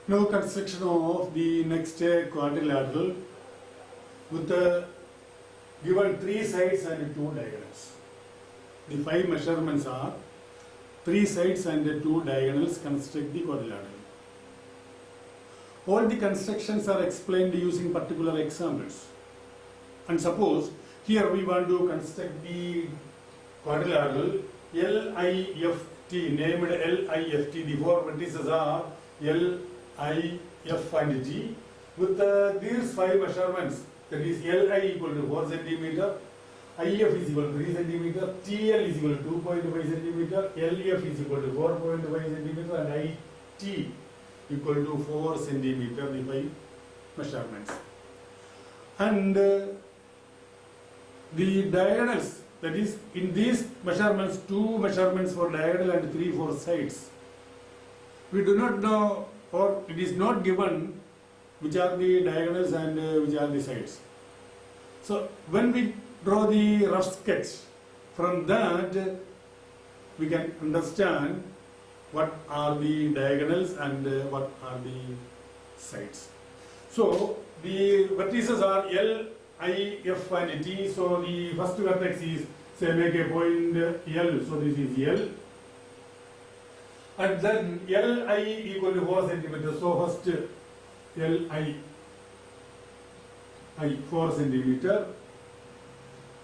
Now construction of the next quadrilateral with given 3 sides and 2 diagonals. The 5 measurements are 3 sides and 2 diagonals construct the quadrilateral. All the constructions are explained using particular examples. And suppose here we want to construct the quadrilateral LIFT, named LIFT. The 4 vertices are L, I, F and T with these 5 measurements, that is Li equal to 4 centimeter, IF is equal to 3 centimeter, TL is equal to 2.5 centimeter, LF is equal to 4.5 centimeter and IT equal to 4 centimeter, the 5 measurements. And the diagonals, that is in these measurements, 2 measurements for diagonal and 3 for sides. We do not know, or it is not given which are the diagonals and which are the sides. So when we draw the rough sketch, from that we can understand what are the diagonals and what are the sides. So the vertices are L, I, F and T. So the first vertex is, say, make a point L. So this is L. And then Li equal to 4 centimeters. So first Li, 4 centimeter.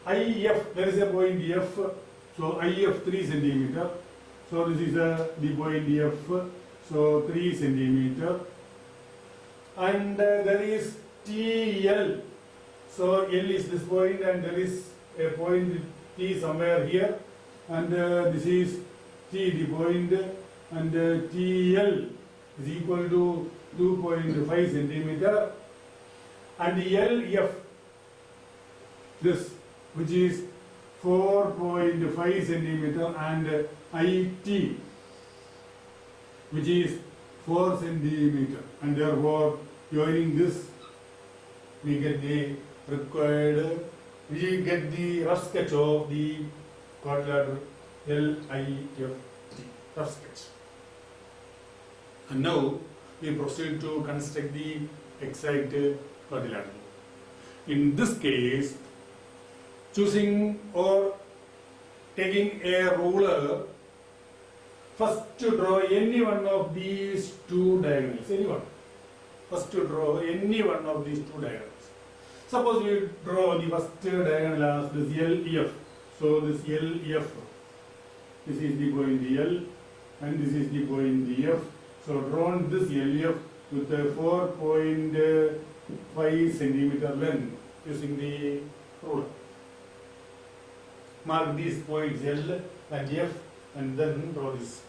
IF, there is a point F. So IF 3 centimeter. So this is the point F. So 3 centimeter. And there is TL. So L is this point and there is a point T somewhere here. And this is T, the point, and TL is equal to 2.5 centimeter. And LF, this, which is 4.5 centimeter, and IT, which is 4 centimeter. And therefore, joining this, we get the required, we get the rough sketch of the quadrilateral LIFT, rough sketch. And now we proceed to construct the exact quadrilateral. In this case, choosing or taking a ruler, first to draw any one of these 2 diagonals, anyone. First to draw any one of these 2 diagonals. Suppose we draw the first diagonal as this LF. So this LF, this is the point L and this is the point F. So drawn this LF with a 4.5 centimeter length using the ruler. Mark these points L and F and then draw this.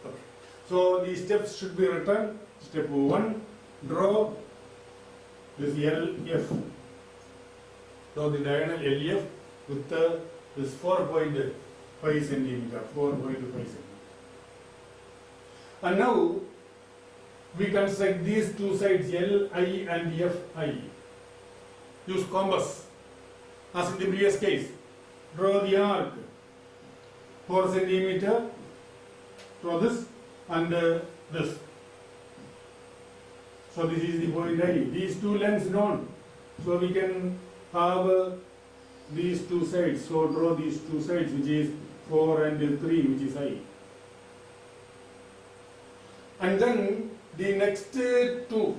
Okay. So the steps should be written. Step 1, draw this LF. Draw the diagonal LF with this 4.5 centimeter, 4.5 centimeter. And now we construct these 2 sides LI and FI. Use compass as in the previous case. Draw the arc 4 centimeter. Draw this and this. So this is the point I. These 2 lengths known. So we can have these 2 sides. So draw these 2 sides, which is 4 and 3, which is I. And then the next 2,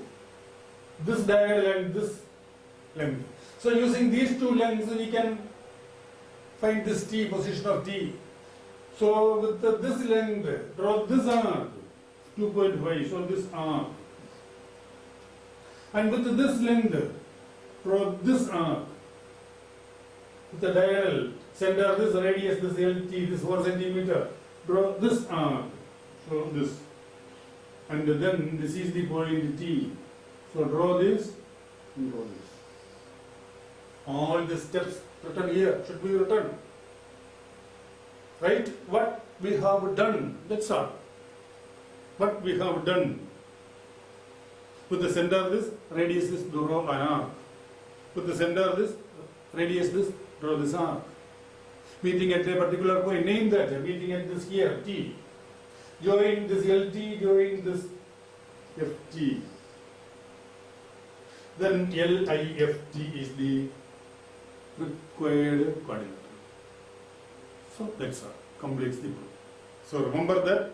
this diagonal and this length. So using these 2 lengths, we can find this T, position of T. So with this length, draw this arc, 2.5, so this arc. And with this length, draw this arc. With the diagonal, center this, radius this LT, this 4 centimeter, draw this arc, so this. And then this is the point T. So draw this and draw this. All the steps written here should be written. Right? What we have done, that's all. What we have done. With the center this, radius this, draw an arc. With the center this, radius this, draw this arc. Meeting at a particular point, name that, meeting at this here, T. Join this LT, join this FT. Then LIFT is the required coordinate. So that's all, completes the proof. So remember that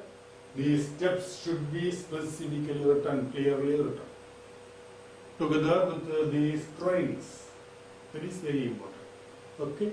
these steps should be specifically written, clearly written, together with these drawings. That is very important. Okay.